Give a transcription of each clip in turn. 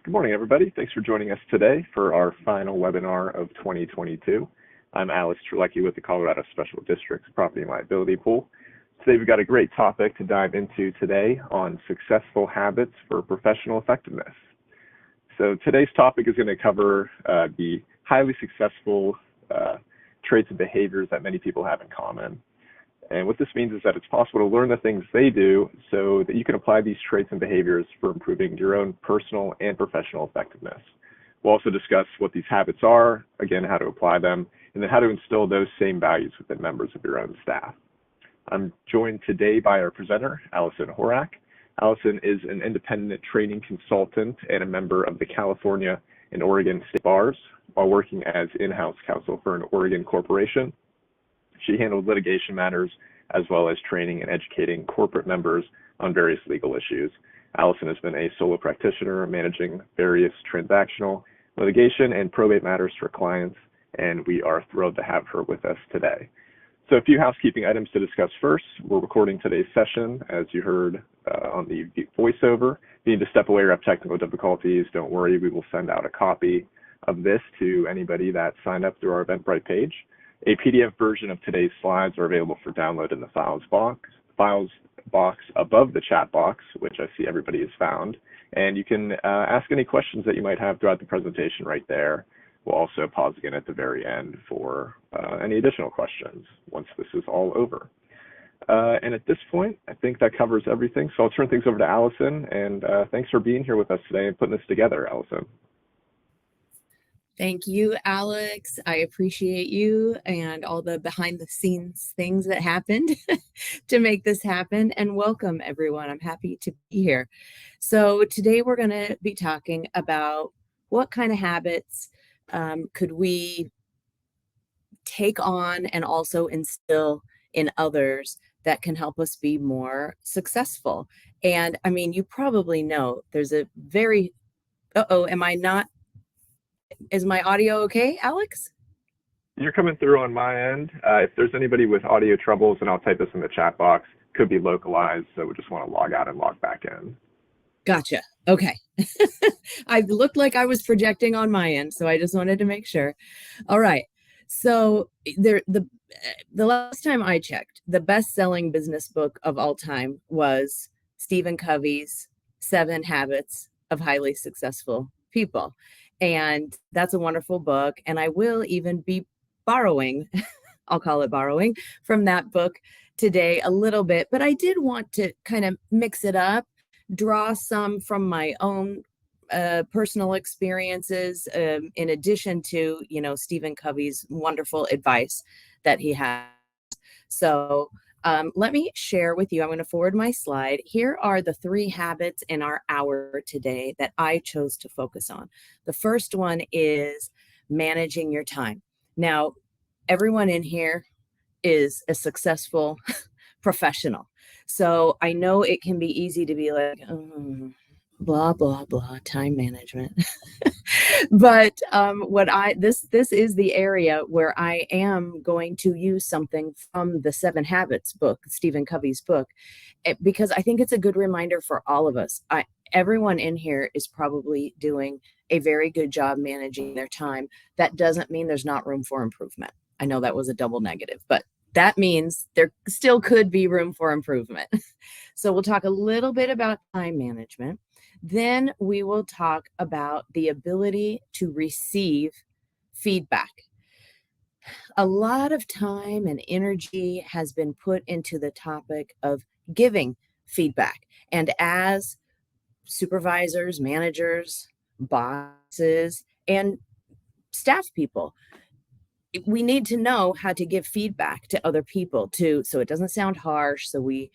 Good morning, everybody. Thanks for joining us today for our final webinar of 2022. I'm Alex Trelecki with the Colorado Special District's Property and Liability Pool. Today we've got a great topic to dive into today on successful habits for professional effectiveness. So today's topic is going to cover the highly successful traits and behaviors that many people have in common. And what this means is that it's possible to learn the things they do so that you can apply these traits and behaviors for improving your own personal and professional effectiveness. We'll also discuss what these habits are, again, how to apply them, and then how to instill those same values within members of your own staff. I'm joined today by our presenter, Allison Horak. Allison is an independent training consultant and a member of the California and Oregon state bars while working as in-house counsel for an Oregon corporation. She handled litigation matters as well as training and educating corporate members on various legal issues. Allison has been a solo practitioner managing various transactional litigation and probate matters for clients, and we are thrilled to have her with us today. So a few housekeeping items to discuss first. We're recording today's session, as you heard on the voiceover. If you need to step away or have technical difficulties, don't worry, we will send out a copy of this to anybody that signed up through our Eventbrite page. A PDF version of today's slides are available for download in the files box above the chat box, which I see everybody has found. And you can ask any questions that you might have throughout the presentation right there. We'll also pause again at the very end for any additional questions once this is all over. And at this point, I think that covers everything. So I'll turn things over to Allison, and thanks for being here with us today and putting this together, Allison. Thank you, Alex. I appreciate you and all the behind the scenes things that happened to make this happen. And welcome, everyone. I'm happy to be here. So today we're going to be talking about what kind of habits could we take on and also instill in others that can help us be more successful. And I mean, you probably know there's a very, is my audio okay, Alex? You're coming through on my end. If there's anybody with audio troubles, and I'll type this in the chat box, could be localized, so we just want to log out and log back in. Gotcha. Okay. I looked like I was projecting on my end, so I just wanted to make sure. All right. So the last time I checked, the best-selling business book of all time was Stephen Covey's 7 Habits of Highly Successful People. And that's a wonderful book. And I will even be borrowing, I'll call it borrowing, from that book today a little bit. But I did want to kind of mix it up, draw some from my own personal experiences, in addition to, Stephen Covey's wonderful advice that he has. So let me share with you, I'm going to forward my slide. Here are the 3 habits in our hour today that I chose to focus on. The first one is managing your time. Now, everyone in here is a successful professional. So I know it can be easy to be like, blah, blah, blah, time management. But this is the area where I am going to use something from the 7 Habits book, Stephen Covey's book, because I think it's a good reminder for all of us. Everyone in here is probably doing a very good job managing their time. That doesn't mean there's not room for improvement. I know that was a double negative, but that means there still could be room for improvement. So we'll talk a little bit about time management. Then we will talk about the ability to receive feedback. A lot of time and energy has been put into the topic of giving feedback. And as supervisors, managers, bosses, and staff people, we need to know how to give feedback to other people too, so it doesn't sound harsh. So we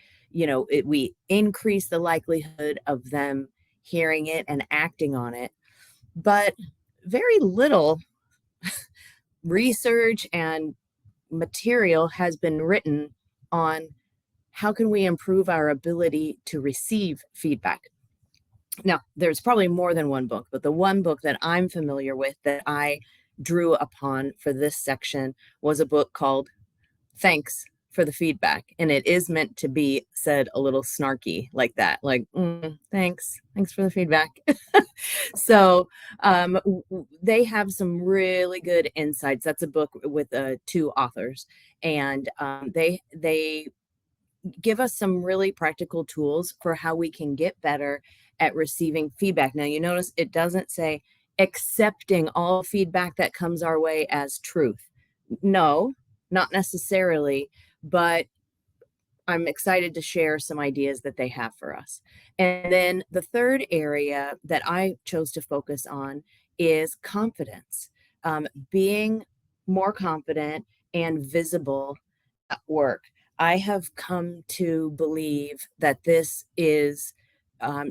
increase the likelihood of them hearing it and acting on it. But very little research and material has been written on how can we improve our ability to receive feedback. Now, there's probably more than one book, but the one book that I'm familiar with that I drew upon for this section was a book called Thanks, for the feedback. And it is meant to be said a little snarky like that, like, thanks for the feedback. So they have some really good insights. That's a book with two authors, and they give us some really practical tools for how we can get better at receiving feedback. Now, you notice it doesn't say accepting all feedback that comes our way as truth. No, not necessarily, but I'm excited to share some ideas that they have for us. And then the third area that I chose to focus on is confidence, being more confident and visible at work. I have come to believe that this is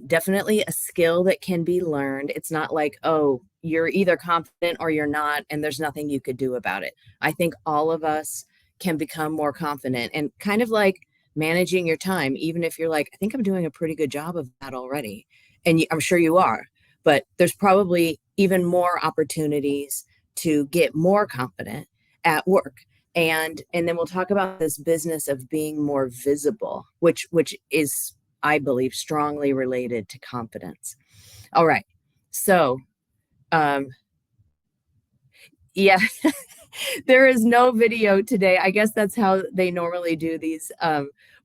definitely a skill that can be learned. It's not like, oh, you're either confident or you're not, and there's nothing you could do about it. I think all of us can become more confident, and kind of like managing your time, even if you're like, I think I'm doing a pretty good job of that already. And I'm sure you are, but there's probably even more opportunities to get more confident at work. And then we'll talk about this business of being more visible, which is, I believe, strongly related to confidence. All right. So, yeah, there is no video today. I guess that's how they normally do these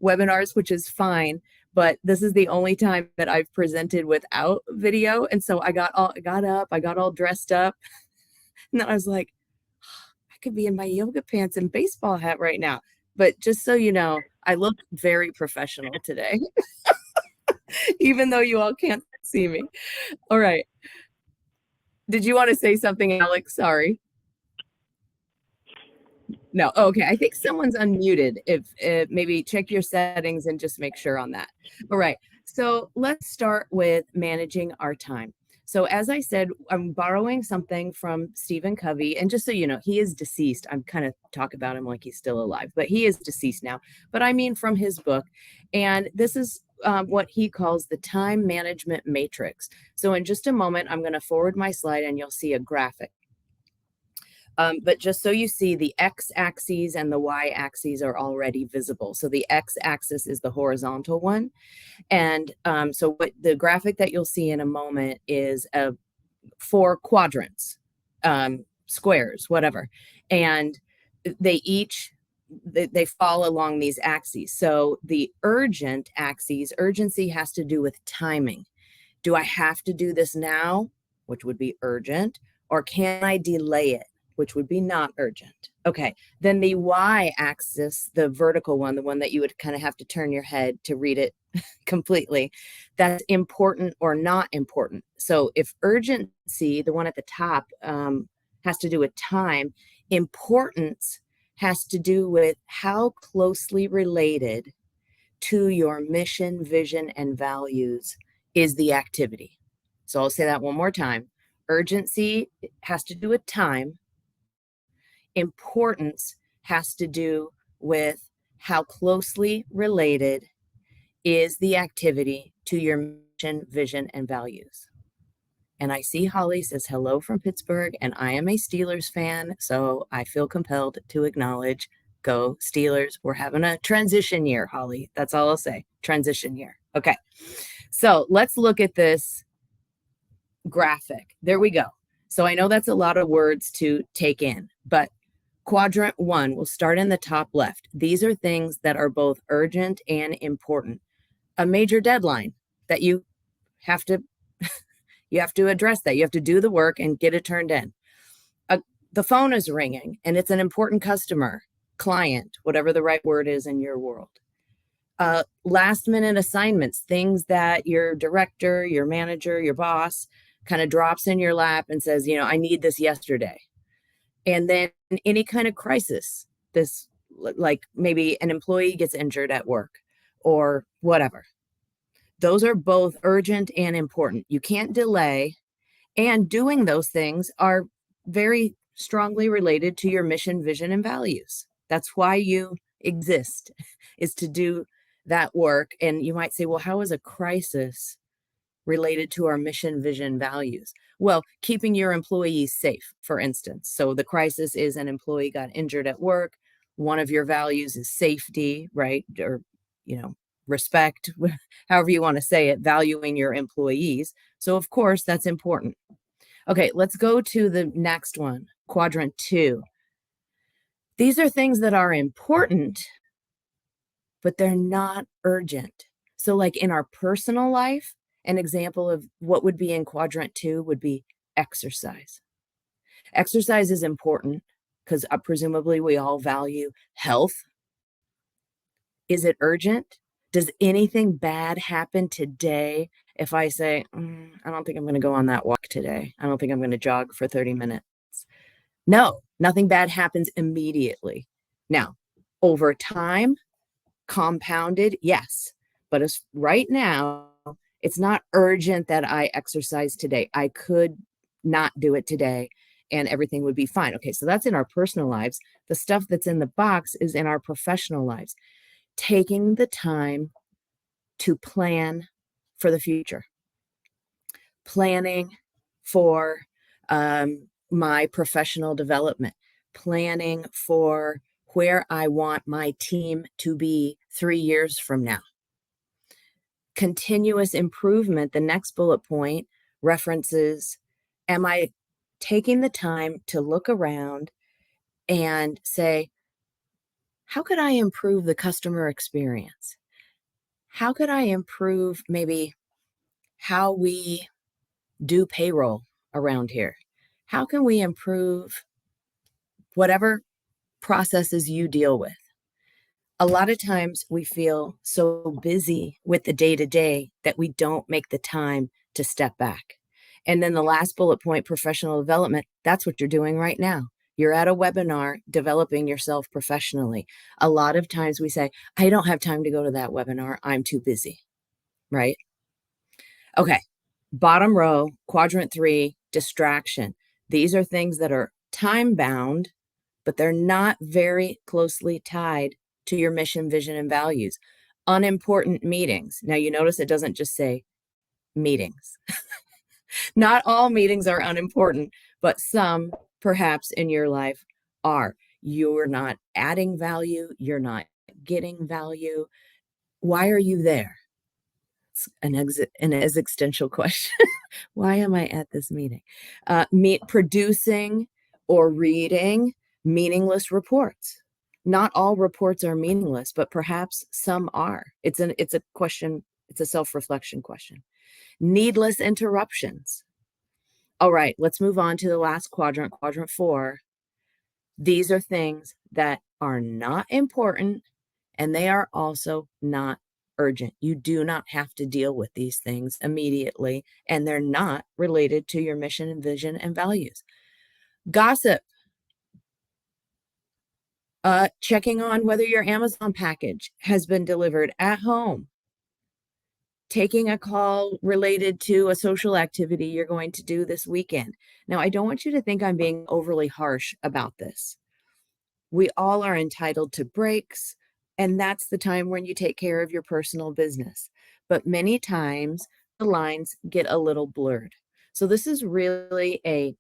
webinars, which is fine. But this is the only time that I've presented without video. And so I got up, I got all dressed up. And then I was like, I could be in my yoga pants and baseball hat right now. But just so you know, I look very professional today, even though you all can't see me. All right. Did you want to say something, Alex? Sorry. No. Okay. I think someone's unmuted. If maybe check your settings and just make sure on that. All right. So let's start with managing our time. So as I said, I'm borrowing something from Stephen Covey. And just so you know, he is deceased. I'm kind of talk about him like he's still alive, but he is deceased now. But I mean from his book. And this is what he calls the time management matrix. So in just a moment, I'm going to forward my slide and you'll see a graphic. But just so you see, the x-axis and the y-axis are already visible. So the x-axis is the horizontal one. And so what the graphic that you'll see in a moment is 4 quadrants, squares, whatever. And they each, they fall along these axes. So the urgent axis, urgency has to do with timing. Do I have to do this now, which would be urgent, or can I delay it, which would be not urgent? Okay, then the y-axis, the vertical one, the one that you would kind of have to turn your head to read it completely, that's important or not important. So if urgency, the one at the top, has to do with time, importance has to do with how closely related to your mission, vision, and values is the activity. So I'll say that one more time. Urgency has to do with time. Importance has to do with how closely related is the activity to your mission, vision, and values. And I see Holly says hello from Pittsburgh, and I am a Steelers fan, so I feel compelled to acknowledge, go Steelers. We're having a transition year, Holly. That's all I'll say. Transition year. Okay. So let's look at this graphic. There we go. So I know that's a lot of words to take in, but quadrant 1, we'll start in the top left. These are things that are both urgent and important. A major deadline that you have to address, that you have to do the work and get it turned in. The phone is ringing and it's an important customer, client, whatever the right word is in your world. Last minute assignments, things that your director, your manager, your boss kind of drops in your lap and says, I need this yesterday. And then any kind of crisis, this, like maybe an employee gets injured at work or whatever. Those are both urgent and important. You can't delay, and doing those things are very strongly related to your mission, vision, and values. That's why you exist, is to do that work. And you might say, well, how is a crisis related to our mission, vision, values? Well, keeping your employees safe, for instance. So the crisis is an employee got injured at work. One of your values is safety, right? Or, respect, however you want to say it, valuing your employees. So, of course, that's important. Okay, let's go to the next one, quadrant 2. These are things that are important, but they're not urgent. So, like in our personal life, an example of what would be in quadrant 2 would be exercise. Exercise is important because presumably we all value health. Is it urgent? Does anything bad happen today if I say, I don't think I'm going to go on that walk today? I don't think I'm going to jog for 30 minutes. No, nothing bad happens immediately. Now, over time, compounded, yes. But as right now, it's not urgent that I exercise today. I could not do it today and everything would be fine. Okay, so that's in our personal lives. The stuff that's in the box is in our professional lives. Taking the time to plan for the future, planning for my professional development, planning for where I want my team to be 3 years from now. Continuous improvement, the next bullet point references, am I taking the time to look around and say, how could I improve the customer experience? How could I improve maybe how we do payroll around here? How can we improve whatever processes you deal with? A lot of times we feel so busy with the day to day that we don't make the time to step back. And then the last bullet point, professional development, that's what you're doing right now. You're at a webinar developing yourself professionally. A lot of times we say, I don't have time to go to that webinar. I'm too busy, right? Okay. Bottom row, quadrant 3, distraction. These are things that are time bound, but they're not very closely tied to your mission, vision, and values. Unimportant meetings. Now, you notice it doesn't just say meetings. Not all meetings are unimportant, but some perhaps in your life are. You're not adding value. You're not getting value. Why are you there? It's an existential question. Why am I at this meeting? Producing or reading meaningless reports. Not all reports are meaningless, but perhaps some are. It's a question. It's a self-reflection question. Needless interruptions. All right, let's move on to the last quadrant, quadrant 4. These are things that are not important, and they are also not urgent. You do not have to deal with these things immediately, and they're not related to your mission and vision and values. Gossip. Checking on whether your Amazon package has been delivered at home. Taking a call related to a social activity you're going to do this weekend. Now, I don't want you to think I'm being overly harsh about this. We all are entitled to breaks, and that's the time when you take care of your personal business. But many times the lines get a little blurred. So this is really a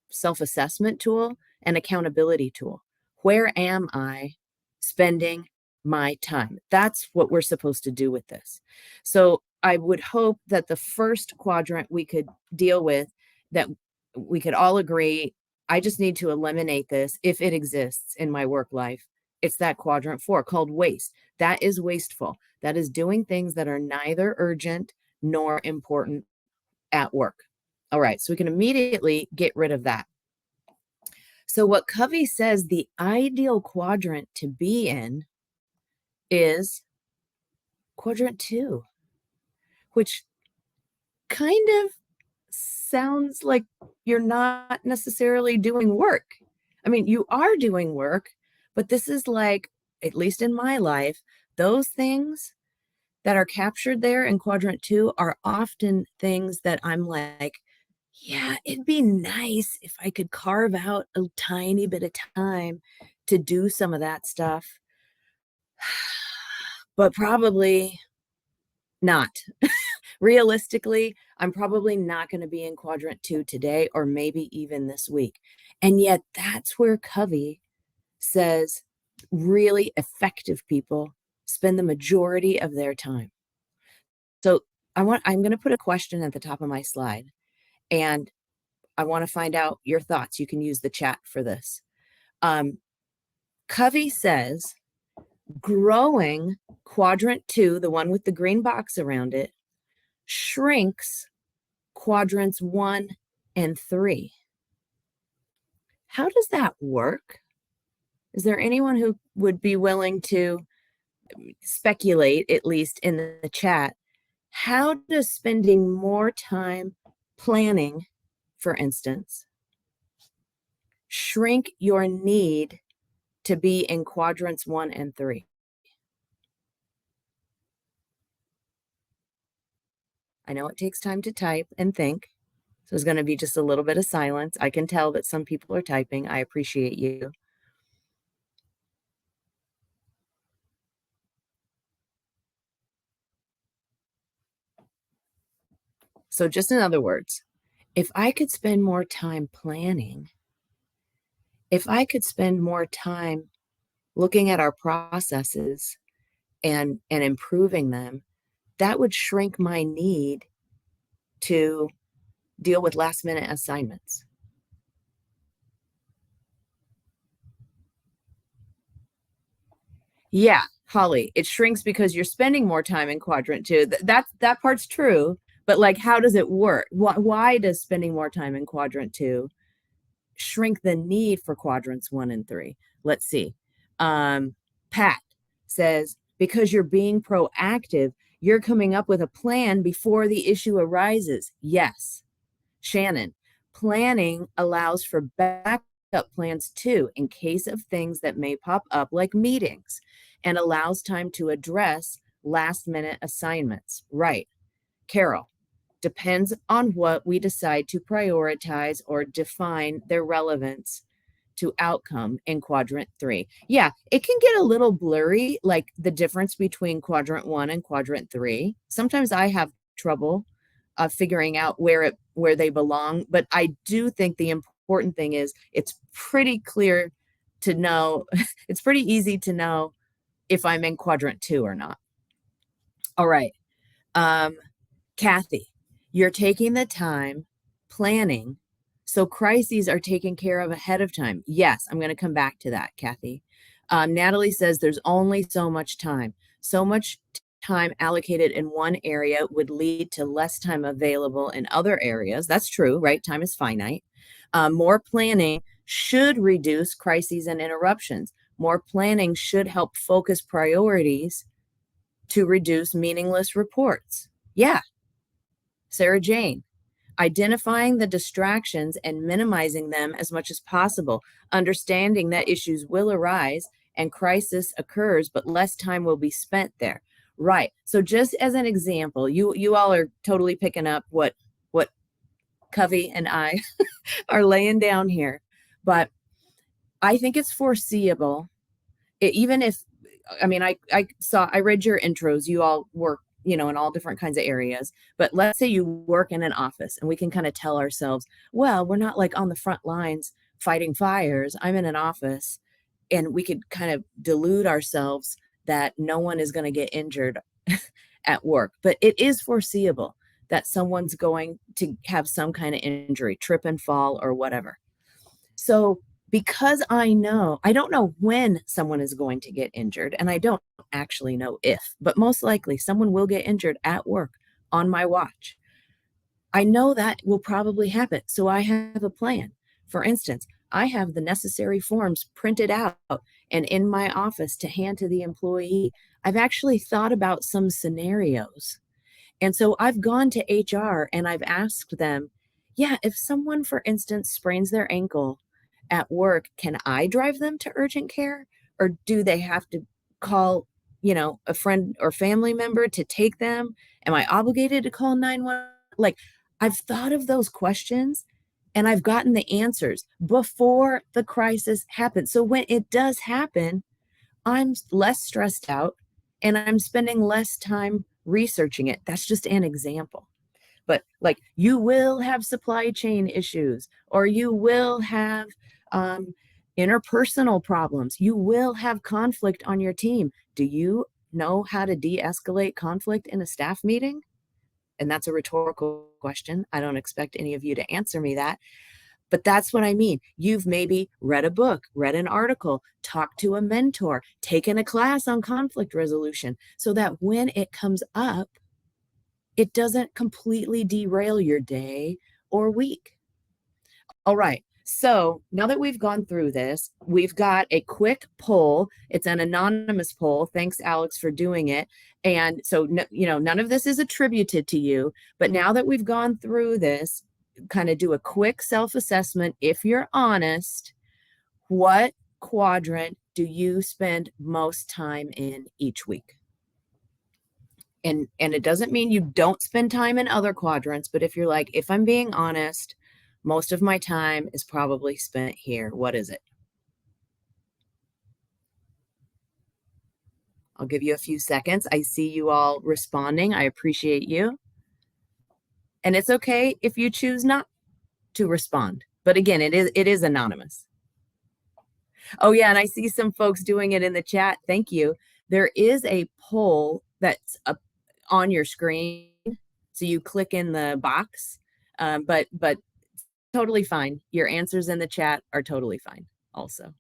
self-assessment tool and accountability tool. Where am I spending my time? That's what we're supposed to do with this. So I would hope that the first quadrant we could deal with, that we could all agree, I just need to eliminate this if it exists in my work life. It's that quadrant 4 called waste. That is wasteful. That is doing things that are neither urgent nor important at work. All right, so we can immediately get rid of that. So what Covey says the ideal quadrant to be in is quadrant 2, which kind of sounds like you're not necessarily doing work. I mean, you are doing work, but this is like, at least in my life, those things that are captured there in quadrant 2 are often things that I'm like, yeah, it'd be nice if I could carve out a tiny bit of time to do some of that stuff, but probably not. Realistically, I'm probably not going to be in quadrant 2 today or maybe even this week. And yet that's where Covey says really effective people spend the majority of their time. So I'm going to put a question at the top of my slide, and I want to find out your thoughts. You can use the chat for this. Covey says growing quadrant 2, the one with the green box around it, shrinks quadrants 1 and 3. How does that work? Is there anyone who would be willing to speculate, at least in the chat? How does spending more time planning, for instance, shrink your need to be in quadrants 1 and 3? I know it takes time to type and think, so there's going to be just a little bit of silence. I can tell that some people are typing. I appreciate you. So just in other words, if I could spend more time planning, if I could spend more time looking at our processes and improving them, that would shrink my need to deal with last minute assignments. Yeah, Holly, it shrinks because you're spending more time in quadrant 2. That part's true, but like, how does it work? Why does spending more time in quadrant 2 shrink the need for quadrants 1 and 3? Let's see. Pat says, because you're being proactive, you're coming up with a plan before the issue arises. Yes. Shannon, planning allows for backup plans too, in case of things that may pop up like meetings, and allows time to address last minute assignments. Right. Carol, depends on what we decide to prioritize or define their relevance to outcome in quadrant 3. Yeah, it can get a little blurry, like the difference between quadrant 1 and quadrant 3. Sometimes I have trouble figuring out where they belong, but I do think the important thing is it's pretty clear to know, it's pretty easy to know if I'm in quadrant 2 or not. All right. Kathy, you're taking the time planning, so crises are taken care of ahead of time. Yes, I'm going to come back to that, Kathy. Natalie says there's only so much time. So much time allocated in one area would lead to less time available in other areas. That's true, right? Time is finite. More planning should reduce crises and interruptions. More planning should help focus priorities to reduce meaningless reports. Yeah. Sarah Jane, identifying the distractions and minimizing them as much as possible, understanding that issues will arise and crisis occurs, but less time will be spent there. Right. So just as an example, you all are totally picking up what Covey and I are laying down here, but I think it's foreseeable. Even if, I mean, I read your intros. You all work, in all different kinds of areas, but let's say you work in an office and we can kind of tell ourselves, well, we're not like on the front lines fighting fires. I'm in an office, and we could kind of delude ourselves that no one is going to get injured at work, but it is foreseeable that someone's going to have some kind of injury, trip and fall or whatever. So because I don't know when someone is going to get injured, and I don't actually know if, but most likely someone will get injured at work on my watch. I know that will probably happen. So I have a plan. For instance, I have the necessary forms printed out and in my office to hand to the employee. I've actually thought about some scenarios. And so I've gone to HR and I've asked them, yeah, if someone, for instance, sprains their ankle at work, can I drive them to urgent care? Or do they have to call, a friend or family member to take them? Am I obligated to call 911? Like, I've thought of those questions and I've gotten the answers before the crisis happens. So when it does happen, I'm less stressed out and I'm spending less time researching it. That's just an example. But like, you will have supply chain issues, or you will have Interpersonal problems. You will have conflict on your team. Do you know how to de-escalate conflict in a staff meeting? And that's a rhetorical question. I don't expect any of you to answer me that. But that's what I mean. You've maybe read a book, read an article, talked to a mentor, taken a class on conflict resolution, so that when it comes up, it doesn't completely derail your day or week. All right. So now that we've gone through this, we've got a quick poll. It's an anonymous poll. Thanks, Alex, for doing it. And so, none of this is attributed to you. But now that we've gone through this, kind of do a quick self-assessment. If you're honest, what quadrant do you spend most time in each week? And it doesn't mean you don't spend time in other quadrants, but if you're like, if I'm being honest, most of my time is probably spent here. What is it? I'll give you a few seconds. I see you all responding. I appreciate you. And it's okay if you choose not to respond. But again, it is anonymous. Oh yeah, and I see some folks doing it in the chat. Thank you. There is a poll that's up on your screen. So you click in the box, but totally fine. Your answers in the chat are totally fine also.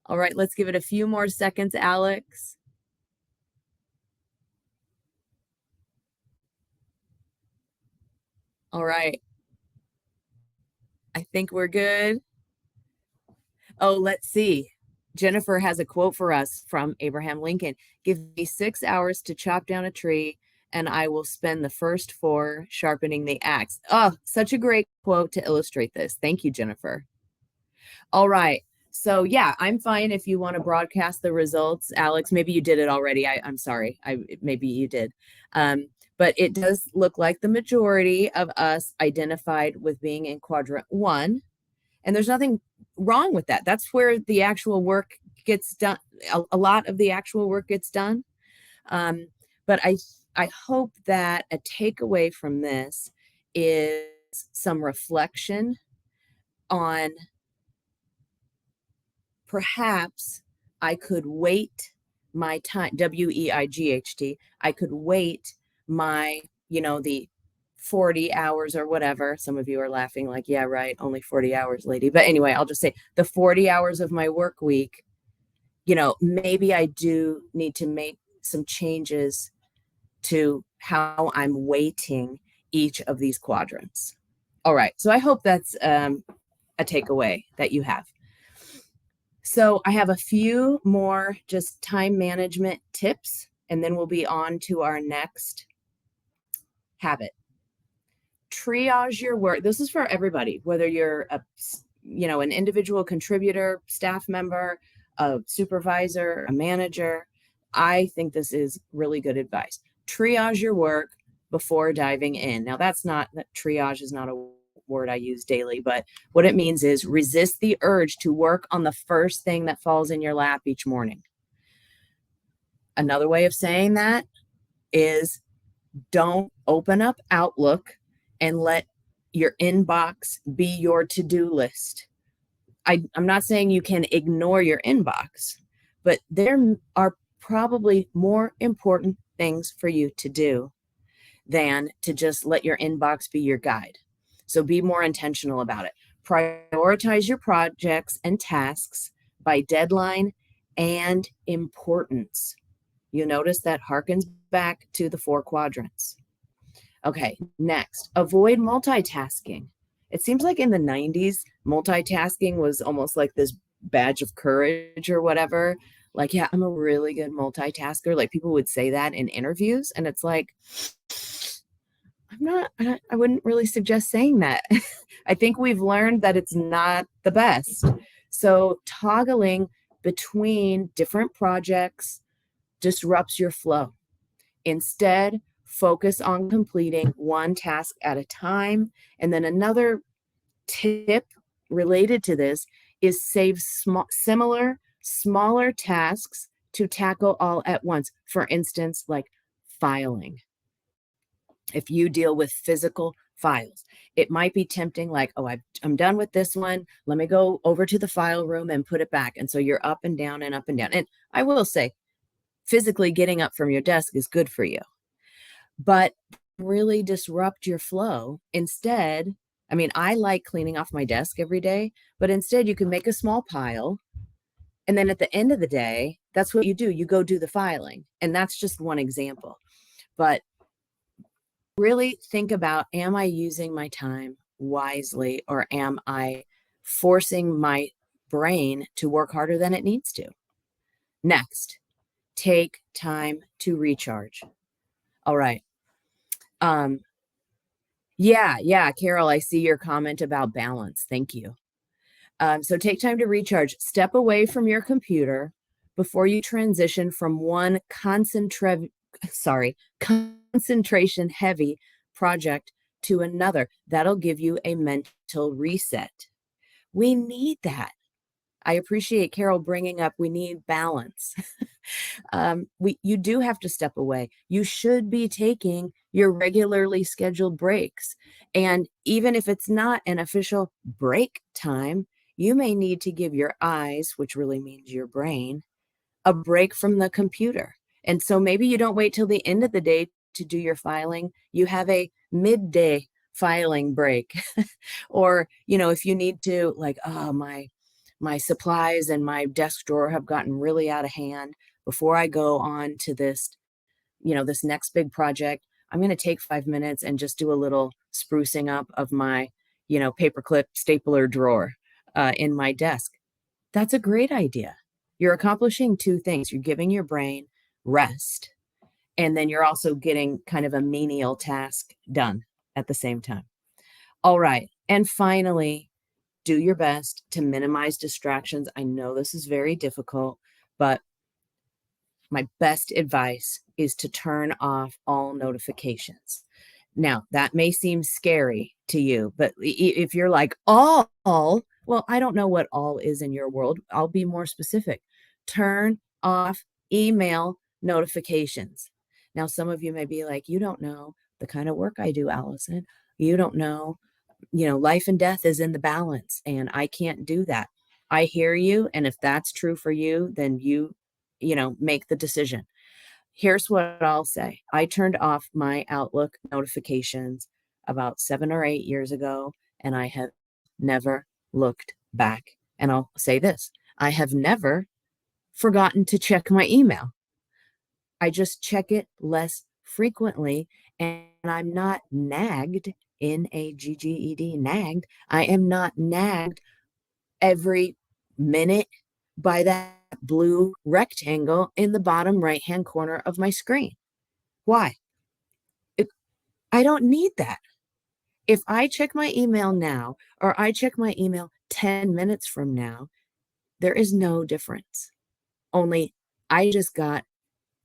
All right, let's give it a few more seconds, Alex. All right. I think we're good. Oh, let's see. Jennifer has a quote for us from Abraham Lincoln. Give me 6 hours to chop down a tree, and I will spend the first 4 sharpening the axe. Oh, such a great quote to illustrate this. Thank you, Jennifer. All right. So yeah, I'm fine if you want to broadcast the results. Alex, maybe you did it already. I'm sorry. Maybe you did. But it does look like the majority of us identified with being in quadrant 1. And there's nothing wrong with that. That's where the actual work gets done. A lot of the actual work gets done. But I hope that a takeaway from this is some reflection on perhaps I could wait my time, WEIGHT, I could wait my, the 40 hours or whatever. Some of you are laughing like, yeah, right, only 40 hours, lady. But anyway, I'll just say the 40 hours of my work week, maybe I do need to make some changes to how I'm weighting each of these quadrants. All right, so I hope that's a takeaway that you have. So I have a few more just time management tips, and then we'll be on to our next habit. Triage your work. This is for everybody, whether you're an individual contributor, staff member, a supervisor, a manager. I think this is really good advice. Triage your work before diving in. Now that triage is not a word I use daily, but what it means is resist the urge to work on the first thing that falls in your lap each morning. Another way of saying that is don't open up Outlook and let your inbox be your to-do list. I'm not saying you can ignore your inbox, but there are probably more important things for you to do than to just let your inbox be your guide. So be more intentional about it. Prioritize your projects and tasks by deadline and importance. You notice that harkens back to the 4 quadrants. Okay, next, avoid multitasking. It seems like in the 90s, multitasking was almost like this badge of courage or whatever. Like, yeah, I'm a really good multitasker. Like people would say that in interviews, and it's like, I wouldn't really suggest saying that. I think we've learned that it's not the best. So toggling between different projects disrupts your flow. Instead, focus on completing one task at a time. And then another tip related to this is save smaller tasks to tackle all at once. For instance, like filing. If you deal with physical files. It might be tempting, like, oh, I'm done with this one. Let me go over to the file room and put it back. And so you're up and down and up and down. And I will say, physically getting up from your desk is good for you, but really disrupt your flow. Instead, I mean, I like cleaning off my desk every day, but instead you can make a small pile. And then at the end of the day, that's what you do. You go do the filing. And that's just one example. But really think about, am I using my time wisely, or am I forcing my brain to work harder than it needs to? Next, take time to recharge. All right. Yeah, Carol, I see your comment about balance. Thank you. So take time to recharge. Step away from your computer before you transition from one concentration heavy project to another. That'll give you a mental reset. We need that. I appreciate Carol bringing up, we need balance. You do have to step away. You should be taking your regularly scheduled breaks. And even if it's not an official break time, you may need to give your eyes, which really means your brain, a break from the computer. And so maybe you don't wait till the end of the day to do your filing. You have a midday filing break. Or, if you need to, like, oh, my supplies and my desk drawer have gotten really out of hand. Before I go on to this, this next big project, I'm going to take 5 minutes and just do a little sprucing up of my, paperclip stapler drawer in my desk. That's a great idea. You're accomplishing two things. You're giving your brain rest, and then you're also getting kind of a menial task done at the same time. All right. And finally, do your best to minimize distractions. I know this is very difficult, but my best advice is to turn off all notifications. Now, that may seem scary to you, but if you're like, all, well, I don't know what all is in your world. I'll be more specific. Turn off email notifications. Now, some of you may be like, you don't know the kind of work I do, Allison. You don't know, life and death is in the balance, and I can't do that. I hear you. And if that's true for you, then you make the decision. Here's what I'll say. I turned off my Outlook notifications about 7 or 8 years ago, and I have never looked back. And I'll say this, I have never forgotten to check my email. I just check it less frequently, and I'm not nagged, N-A-G-G-E-D, nagged. I am not nagged every minute by that blue rectangle in the bottom right-hand corner of my screen. Why? I don't need that. If I check my email now, or I check my email 10 minutes from now, there is no difference. Only I just got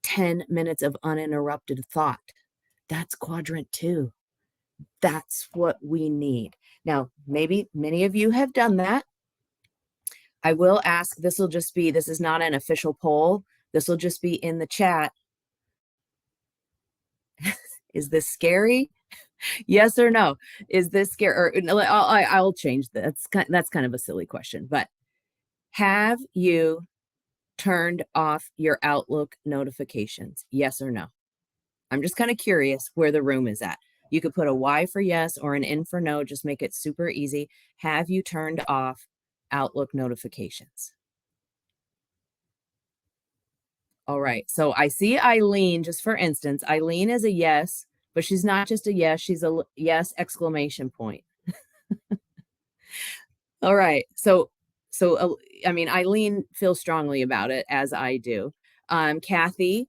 10 minutes of uninterrupted thought. That's quadrant 2. That's what we need. Now, maybe many of you have done that. I will ask, this is not an official poll. This will just be in the chat. Is this scary? Yes or no? Is this scary? Or I'll change that. That's kind of a silly question, but have you turned off your Outlook notifications? Yes or no? I'm just kind of curious where the room is at. You could put a Y for yes or an N for no. Just make it super easy. Have you turned off Outlook notifications? All right. So I see Eileen, just for instance. Eileen is a yes, but she's not just a yes. She's a yes exclamation point. All right. So I mean, Eileen feels strongly about it, as I do. Kathy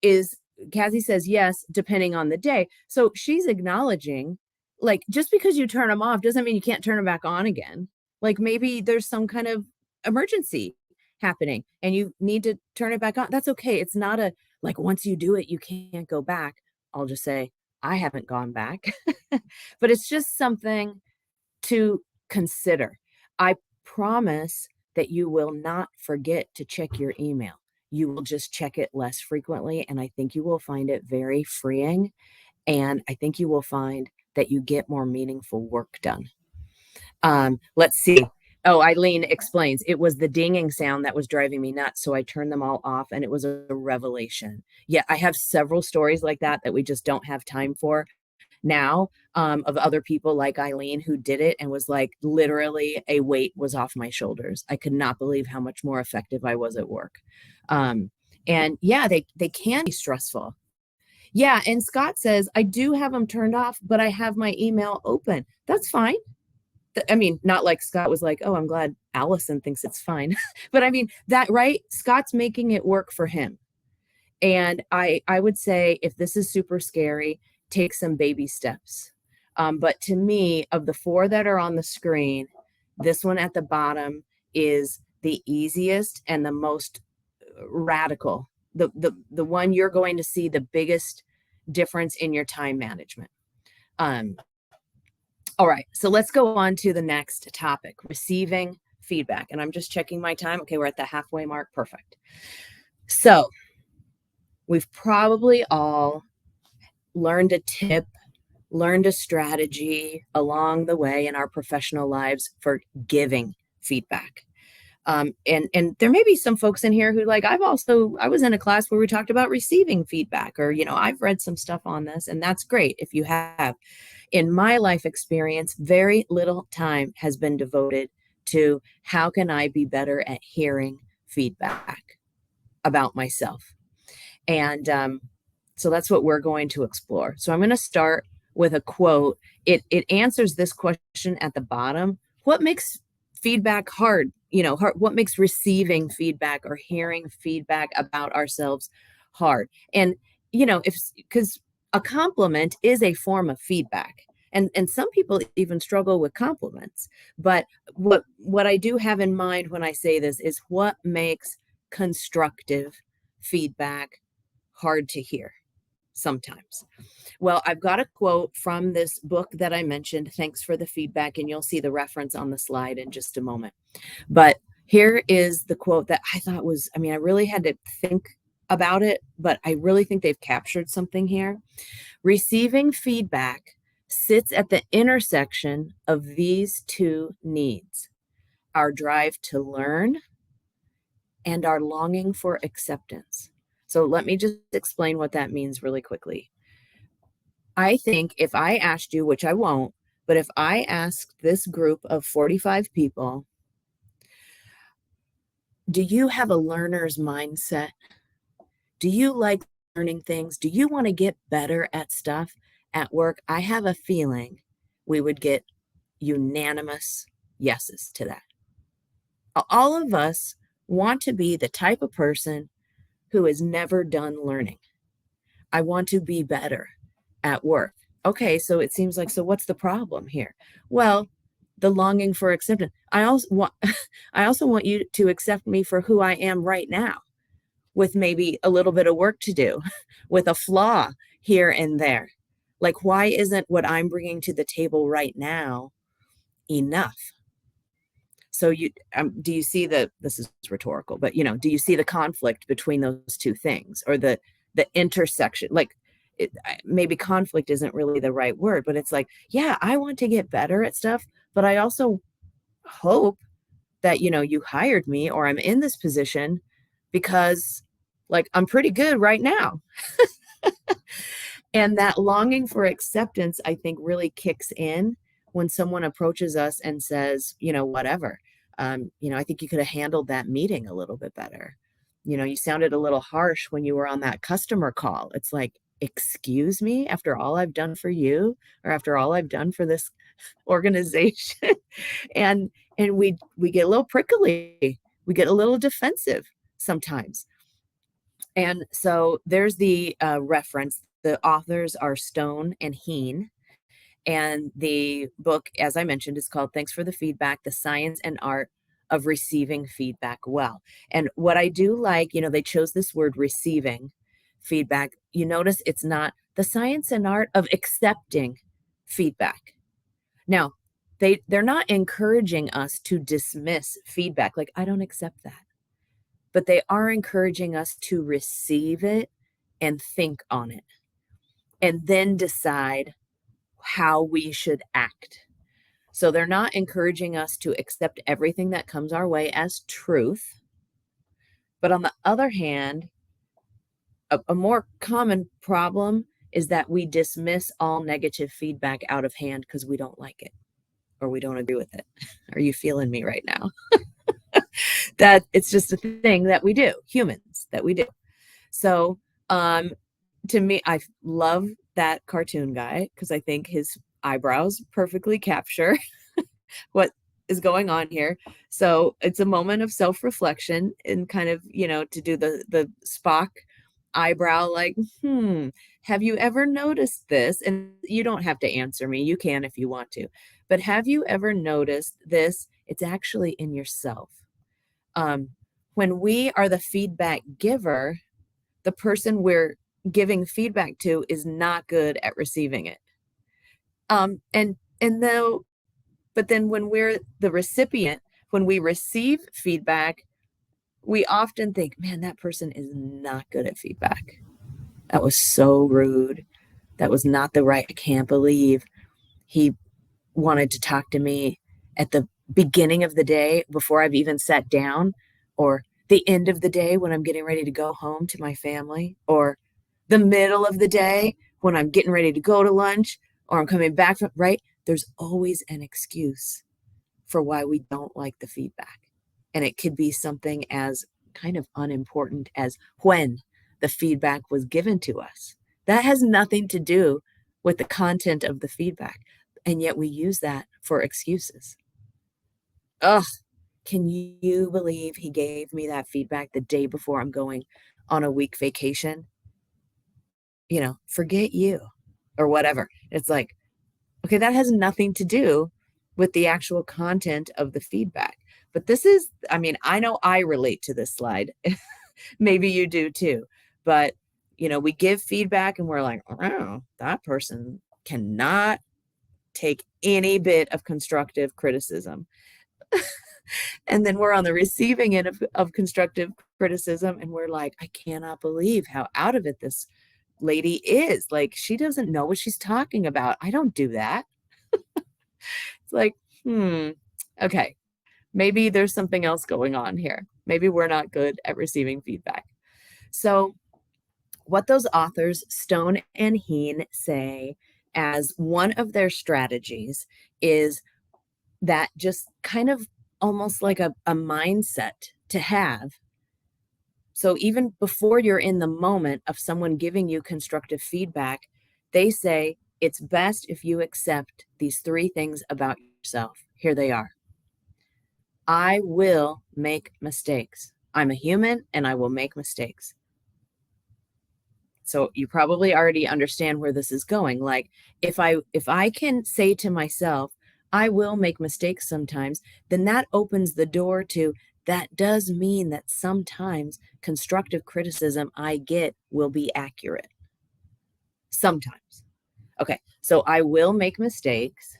says yes, depending on the day. So she's acknowledging, like, just because you turn them off doesn't mean you can't turn them back on again. Like, maybe there's some kind of emergency happening and you need to turn it back on. That's okay. It's not like, once you do it, you can't go back. I'll just say, I haven't gone back, but it's just something to consider. I promise that you will not forget to check your email. You will just check it less frequently. And I think you will find it very freeing. And I think you will find that you get more meaningful work done. Let's see. Oh, Eileen explains it was the dinging sound that was driving me nuts. So I turned them all off and it was a revelation. Yeah, I have several stories like that we just don't have time for now, of other people like Eileen who did it and was like, literally, a weight was off my shoulders. I could not believe how much more effective I was at work. And yeah, they can be stressful. Yeah, and Scott says, I do have them turned off, but I have my email open. That's fine. I mean, not like Scott was like, oh, I'm glad Allison thinks it's fine. But I mean, that, right? Scott's making it work for him. And I would say if this is super scary, take some baby steps. But to me, of the four that are on the screen, this one at the bottom is the easiest and the most radical. The one you're going to see the biggest difference in your time management. All right, so let's go on to the next topic, receiving feedback. And I'm just checking my time. Okay, we're at the halfway mark. Perfect. So we've probably all learned a tip, learned a strategy along the way in our professional lives for giving feedback. And there may be some folks in here who like, I was in a class where we talked about receiving feedback, or, I've read some stuff on this, and that's great if you have. In my life experience, very little time has been devoted to how can I be better at hearing feedback about myself. And so that's what we're going to explore. So I'm going to start with a quote. It answers this question at the bottom. What makes feedback hard? What makes receiving feedback or hearing feedback about ourselves hard? And, because a compliment is a form of feedback. And some people even struggle with compliments. But what I do have in mind when I say this is what makes constructive feedback hard to hear sometimes. Well, I've got a quote from this book that I mentioned, Thanks for the Feedback, and you'll see the reference on the slide in just a moment. But here is the quote that I thought was, I really had to think about it, but I really think they've captured something here. Receiving feedback sits at the intersection of these two needs: our drive to learn and our longing for acceptance. So let me just explain what that means really quickly. I think if I asked you, which I won't, but if I asked this group of 45 people, do you have a learner's mindset? Do you like learning things? Do you want to get better at stuff at work? I have a feeling we would get unanimous yeses to that. All of us want to be the type of person who is never done learning. I want to be better at work. Okay, so it seems like, so what's the problem here? Well, the longing for acceptance. I also want you to accept me for who I am right now, with maybe a little bit of work to do, with a flaw here and there. Like, why isn't what I'm bringing to the table right now enough? So do you see this is rhetorical, but do you see the conflict between those two things, or the intersection? Like, maybe conflict isn't really the right word, but it's like, yeah, I want to get better at stuff, but I also hope that, you hired me, or I'm in this position because, like, I'm pretty good right now. And that longing for acceptance, I think, really kicks in when someone approaches us and says, whatever, I think you could have handled that meeting a little bit better. You sounded a little harsh when you were on that customer call. It's like, excuse me, after all I've done for you, or after all I've done for this organization. and we get a little prickly. We get a little defensive sometimes. And so there's the reference. The authors are Stone and Heen. And the book, as I mentioned, is called Thanks for the Feedback, The Science and Art of Receiving Feedback Well. And what I do like, they chose this word, receiving feedback. You notice it's not the science and art of accepting feedback. Now, they're not encouraging us to dismiss feedback. Like, I don't accept that. But they are encouraging us to receive it and think on it, and then decide, how we should act. So they're not encouraging us to accept everything that comes our way as truth. But on the other hand, a more common problem is that we dismiss all negative feedback out of hand because we don't like it or we don't agree with it. Are you feeling me right now? That it's just a thing that we do, humans, that we do. So, to me, I love that cartoon guy because I think his eyebrows perfectly capture what is going on here. So it's a moment of self-reflection and kind of, to do the Spock eyebrow, like, have you ever noticed this? And you don't have to answer me. You can if you want to. But have you ever noticed this? It's actually in yourself. Um, when we are the feedback giver, the person we're giving feedback to is not good at receiving it. And though, but then when we're the recipient, when we receive feedback, we often think, man, that person is not good at feedback. That was so rude. That was not the right. I can't believe he wanted to talk to me at the beginning of the day before I've even sat down, or the end of the day when I'm getting ready to go home to my family, or the middle of the day when I'm getting ready to go to lunch, or I'm coming back from, right? There's always an excuse for why we don't like the feedback. And it could be something as kind of unimportant as when the feedback was given to us. That has nothing to do with the content of the feedback. And yet we use that for excuses. Ugh, can you believe he gave me that feedback the day before I'm going on a week vacation? Forget you or whatever. It's like, okay, that has nothing to do with the actual content of the feedback. But this is, I mean, I know I relate to this slide. Maybe you do too. But, we give feedback and we're like, oh, that person cannot take any bit of constructive criticism. And then we're on the receiving end of constructive criticism and we're like, I cannot believe how out of it this lady is. Like, she doesn't know what she's talking about. I don't do that. It's like, okay, maybe there's something else going on here. Maybe we're not good at receiving feedback. So what those authors, Stone and Heen, say as one of their strategies is that just kind of almost like a mindset to have. So even before you're in the moment of someone giving you constructive feedback, they say it's best if you accept these 3 things about yourself. Here they are. I will make mistakes. I'm a human and I will make mistakes. So you probably already understand where this is going. Like, if I can say to myself, I will make mistakes sometimes, then that opens the door to, that does mean that sometimes constructive criticism I get will be accurate. Sometimes. Okay, so I will make mistakes.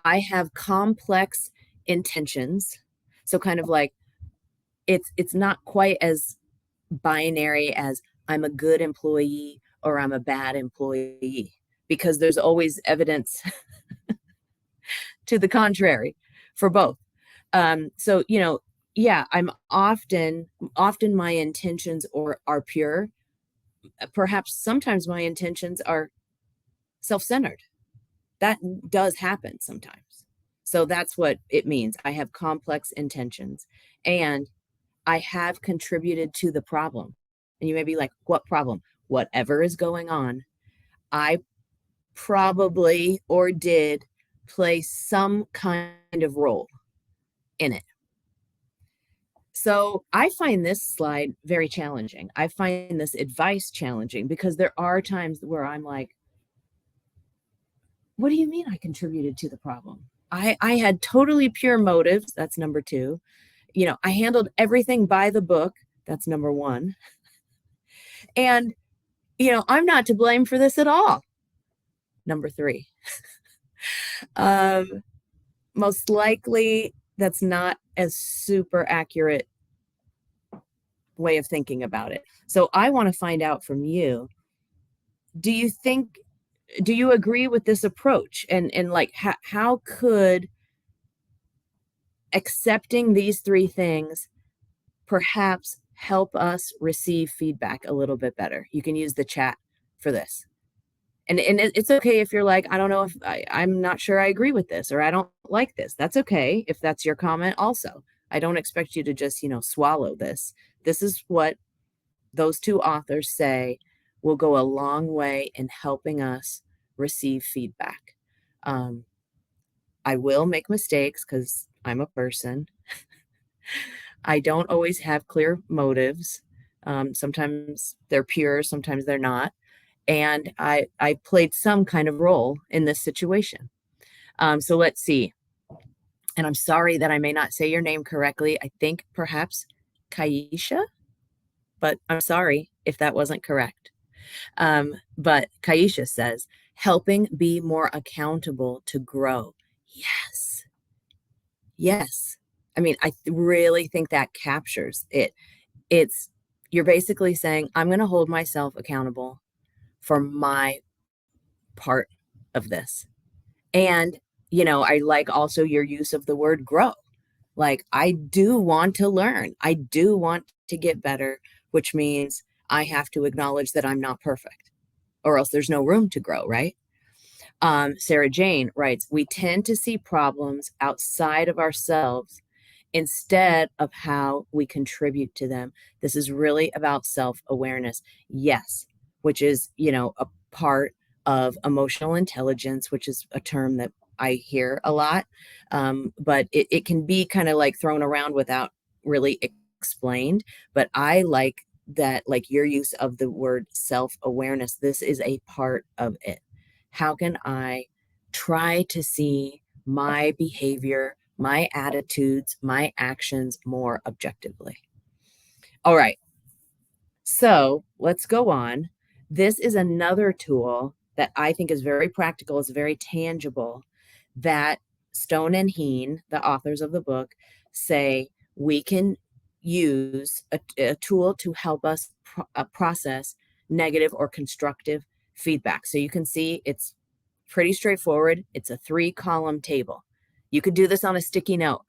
I have complex intentions. So kind of like, it's not quite as binary as I'm a good employee or I'm a bad employee, because there's always evidence to the contrary for both. So, yeah, I'm often my intentions are pure. Perhaps sometimes my intentions are self-centered. That does happen sometimes. So that's what it means. I have complex intentions and I have contributed to the problem. And you may be like, what problem? Whatever is going on, I probably or did play some kind of role in it. So I find this slide very challenging. I find this advice challenging because there are times where I'm like, what do you mean I contributed to the problem? I had totally pure motives. That's number 2. I handled everything by the book. That's number 1. And, I'm not to blame for this at all. Number 3. Most likely that's not as super accurate way of thinking about it. So I want to find out from you, do you think do you agree with this approach? And like, how could accepting these three things perhaps help us receive feedback a little bit better? You can use the chat for this. And it's okay if you're like, I don't know if I'm not sure I agree with this, or I don't like this. That's okay if that's your comment also. I don't expect you to just, swallow this. This is what those two authors say will go a long way in helping us receive feedback. Um, I will make mistakes because I'm a person. I don't always have clear motives. Sometimes they're pure, sometimes they're not. And I played some kind of role in this situation. So let's see. And I'm sorry that I may not say your name correctly. I think perhaps Kaisha, but I'm sorry if that wasn't correct. But Kaisha says, helping be more accountable to grow. Yes. Yes. I mean, I really think that captures it. It's, you're basically saying, I'm going to hold myself accountable for my part of this. And, I like also your use of the word grow. Like, I do want to learn, I do want to get better, which means I have to acknowledge that I'm not perfect, or else there's no room to grow, right? Sarah Jane writes, we tend to see problems outside of ourselves instead of how we contribute to them. This is really about self-awareness. Yes, which is, a part of emotional intelligence, which is a term that I hear a lot. But it can be kind of like thrown around without really explained. But I like that, like your use of the word self-awareness. This is a part of it. How can I try to see my behavior, my attitudes, my actions more objectively? All right. So let's go on. This is another tool that I think is very practical, is very tangible, that Stone and Heen, the authors of the book, say we can use a tool to help us process negative or constructive feedback. So you can see it's pretty straightforward. It's a 3-column table. You could do this on a sticky note.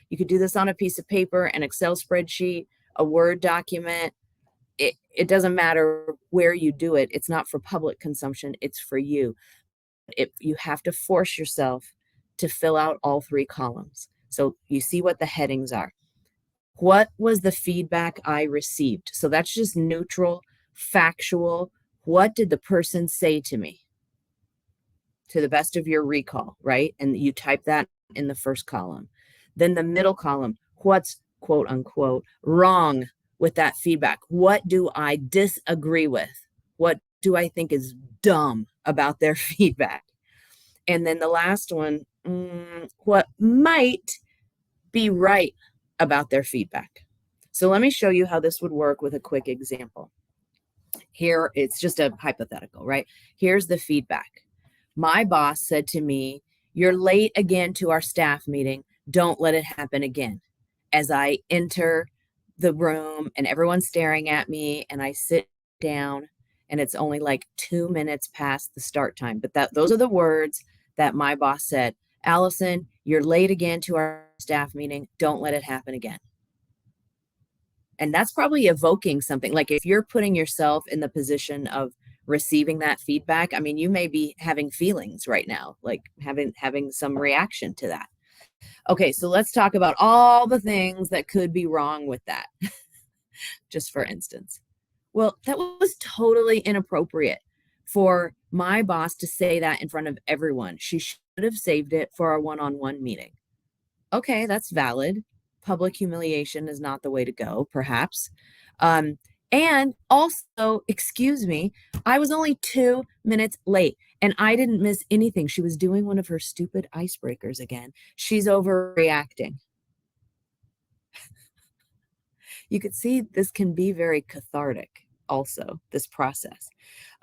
You could do this on a piece of paper, an Excel spreadsheet, a Word document. It doesn't matter where you do it. It's not for public consumption. It's for you. You have to force yourself to fill out all 3 columns. So you see what the headings are. What was the feedback I received? So that's just neutral, factual. What did the person say to me? To the best of your recall, right? And you type that in the first column. Then the middle column, what's quote unquote wrong with that feedback? What do I disagree with? What do I think is dumb about their feedback? And then the last one, what might be right about their feedback? So let me show you how this would work with a quick example. Here, it's just a hypothetical, right? Here's the feedback. My boss said to me, you're late again to our staff meeting. Don't let it happen again. As I enter the room and everyone's staring at me and I sit down and it's only like 2 minutes past the start time. But those are the words that my boss said. Allison, you're late again to our staff meeting. Don't let it happen again. And that's probably evoking something. Like if you're putting yourself in the position of receiving that feedback, I mean, you may be having feelings right now, like having some reaction to that. Okay, so let's talk about all the things that could be wrong with that. Just for instance. Well, that was totally inappropriate for my boss to say that in front of everyone. She should have saved it for our one-on-one meeting. Okay, that's valid. Public humiliation is not the way to go, perhaps. And also, excuse me, I was only 2 minutes late and I didn't miss anything. She was doing one of her stupid icebreakers again. She's overreacting. You could see this can be very cathartic also, this process.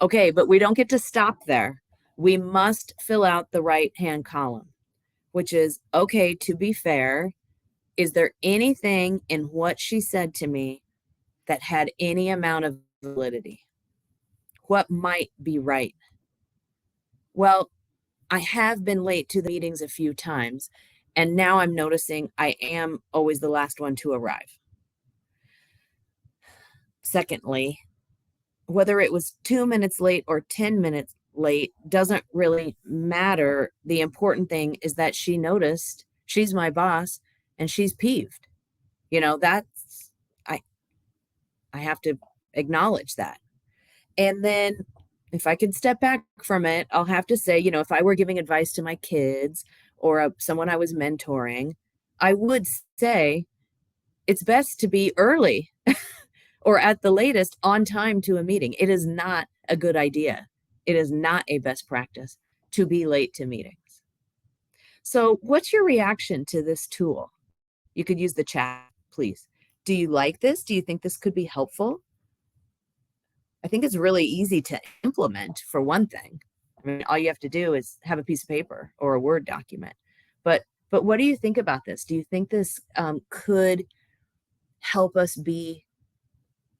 Okay, but we don't get to stop there. We must fill out the right-hand column, which is, okay, to be fair, is there anything in what she said to me that had any amount of validity? What might be right? Well, I have been late to the meetings a few times, and now I'm noticing I am always the last one to arrive. Secondly, whether it was 2 minutes late or 10 minutes late doesn't really matter. The important thing is that she noticed, she's my boss, and she's peeved. That's, I, I have to acknowledge that. And then if I can step back from it, I'll have to say, if I were giving advice to my kids or someone I was mentoring, I would say it's best to be early or at the latest on time to a meeting. It is not a good idea. It is not a best practice to be late to meetings. So, what's your reaction to this tool? You could use the chat, please. Do you like this? Do you think this could be helpful? I think it's really easy to implement, for one thing. I mean, all you have to do is have a piece of paper or a Word document. But what do you think about this? Do you think this could help us be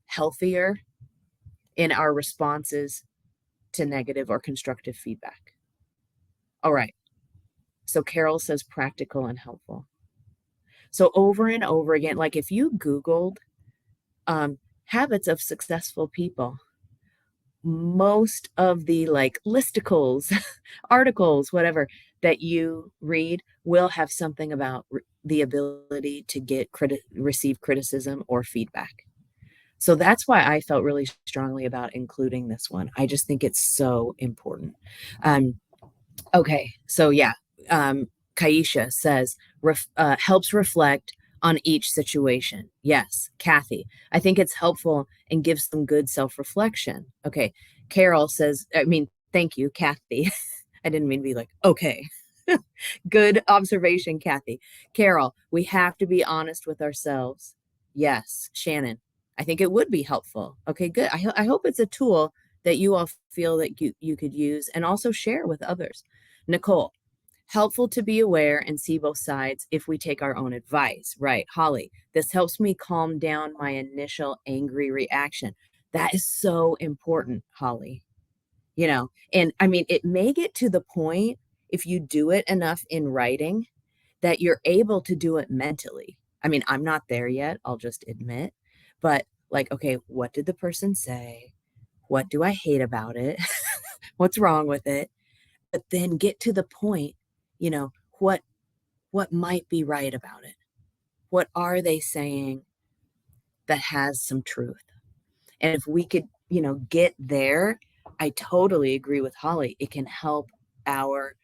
healthier in our responses to negative or constructive feedback? All right. So Carol says practical and helpful. So over and over again, like if you Googled habits of successful people, most of the like listicles, articles, whatever that you read will have something about the ability to receive criticism or feedback. So that's why I felt really strongly about including this one. I just think it's so important. Okay, so yeah, Kaisha says helps reflect on each situation. Yes, Kathy, I think it's helpful and gives some good self-reflection. Okay, Carol says, thank you, Kathy. I didn't mean to be like, okay. Good observation, Kathy. Carol, we have to be honest with ourselves. Yes, Shannon, I think it would be helpful. Okay, good. I hope it's a tool that you all feel that you could use and also share with others. Nicole, helpful to be aware and see both sides if we take our own advice. Right. Holly, this helps me calm down my initial angry reaction. That is so important, Holly. And I mean, it may get to the point if you do it enough in writing that you're able to do it mentally. I mean, I'm not there yet, I'll just admit, but like, okay, what did the person say? What do I hate about it? What's wrong with it? But then get to the point, you know, what what might be right about it? What are they saying that has some truth? And if we could, get there, I totally agree with Holly. It can help our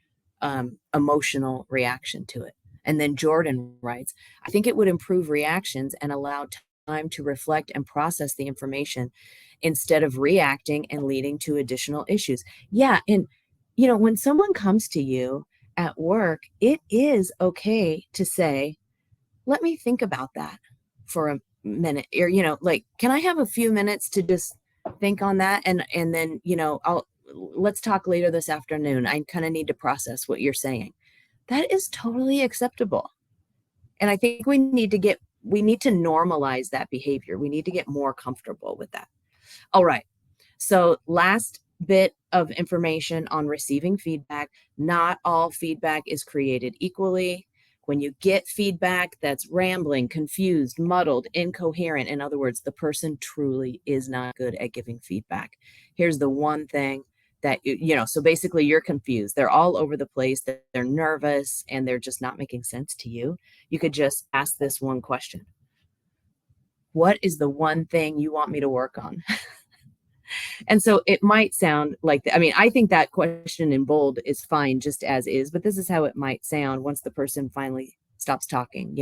emotional reaction to it. And then Jordan writes, I think it would improve reactions and allow time to reflect and process the information instead of reacting and leading to additional issues. Yeah. And, when someone comes to you at work, it is okay to say, let me think about that for a minute, or like, can I have a few minutes to just think on that, and then let's talk later this afternoon. I kind of need to process what you're saying. That is totally acceptable, and I think we need to normalize that behavior. We need to get more comfortable with that. All right, so last bit of information on receiving feedback. Not all feedback is created equally. When you get feedback that's rambling, confused, muddled, incoherent, in other words, the person truly is not good at giving feedback. Here's the one thing that, so basically you're confused. They're all over the place. They're nervous and they're just not making sense to you. You could just ask this one question. What is the one thing you want me to work on? And so it might sound like, I think that question in bold is fine just as is, but this is how it might sound once the person finally stops talking.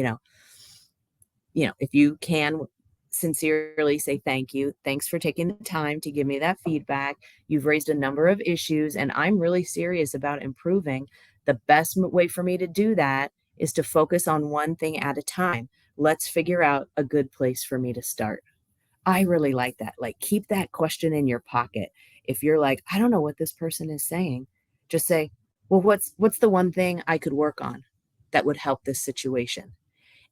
If you can sincerely say thank you, thanks for taking the time to give me that feedback. You've raised a number of issues and I'm really serious about improving. The best way for me to do that is to focus on one thing at a time. Let's figure out a good place for me to start. I really like that. Like, keep that question in your pocket. If you're like, I don't know what this person is saying, just say, well, what's the one thing I could work on that would help this situation?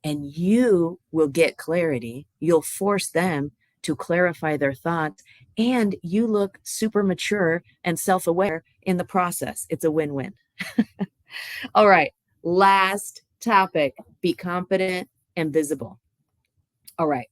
And you will get clarity. You'll force them to clarify their thoughts, and you look super mature and self-aware in the process. It's a win-win. All right, last topic, be confident and visible. All right,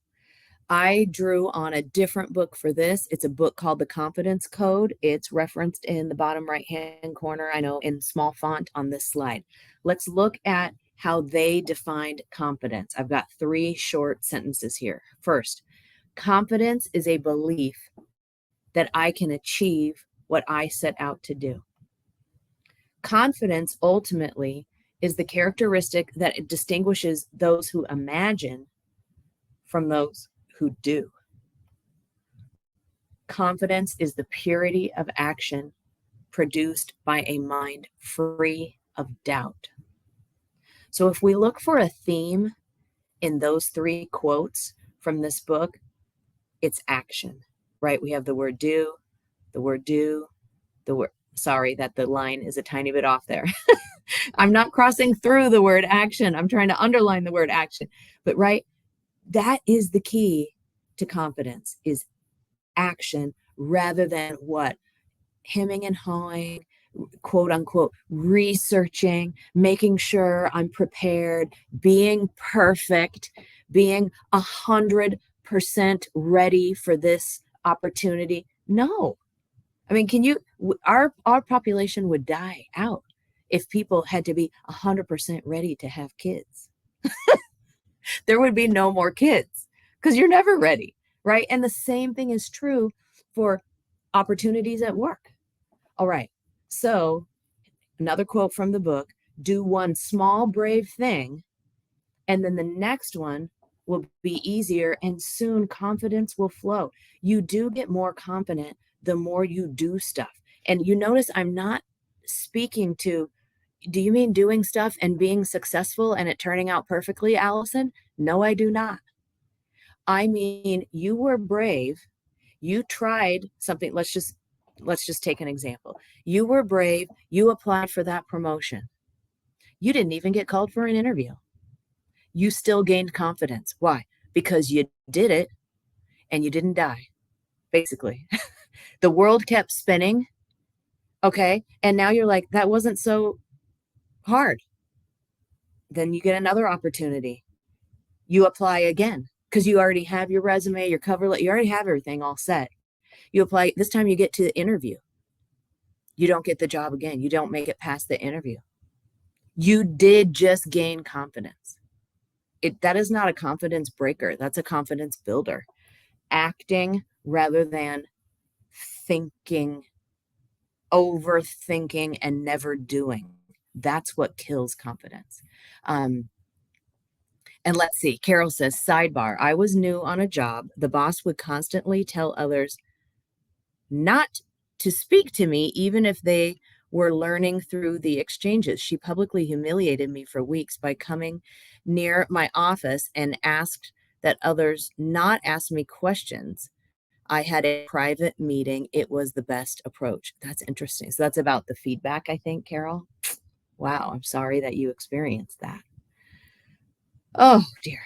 I drew on a different book for this. It's a book called The Confidence Code. It's referenced in the bottom right-hand corner, I know, in small font on this slide. Let's look at how they defined confidence. I've got 3 short sentences here. First, confidence is a belief that I can achieve what I set out to do. Confidence ultimately is the characteristic that distinguishes those who imagine from those who do. Confidence is the purity of action produced by a mind free of doubt. So if we look for a theme in those 3 quotes from this book, it's action, right? We have the word do, the word do, the word, sorry that the line is a tiny bit off there. I'm not crossing through the word action. I'm trying to underline the word action. But right, that is the key to confidence, is action rather than what? Hemming and hawing, quote unquote, researching, making sure I'm prepared, being perfect, being 100% ready for this opportunity. No. I mean, our population would die out if people had to be 100% ready to have kids. There would be no more kids because you're never ready, right? And the same thing is true for opportunities at work. All right. So another quote from the book, do one small brave thing, and then the next one will be easier, and soon confidence will flow. You do get more confident the more you do stuff. And you notice I'm not speaking to, do you mean doing stuff and being successful and it turning out perfectly, Allison? No, I do not. I mean, you were brave. You tried something. Let's just take an example. You were brave. You applied for that promotion. You didn't even get called for an interview. You still gained confidence. Why? Because you did it and you didn't die, basically. The world kept spinning. Okay. And now you're like, that wasn't so hard. Then you get another opportunity. You apply again because you already have your resume, your cover letter, you already have everything all set. You apply, this time you get to the interview. You don't get the job again. You don't make it past the interview. You did just gain confidence. That is not a confidence breaker. That's a confidence builder. Acting rather than thinking, overthinking, and never doing. That's what kills confidence. And let's see, Carol says, sidebar, I was new on a job. The boss would constantly tell others not to speak to me, even if they were learning through the exchanges. She publicly humiliated me for weeks by coming near my office and asked that others not ask me questions. I had a private meeting. It was the best approach. That's interesting. So that's about the feedback, I think, Carol. Wow, I'm sorry that you experienced that. Oh, dear.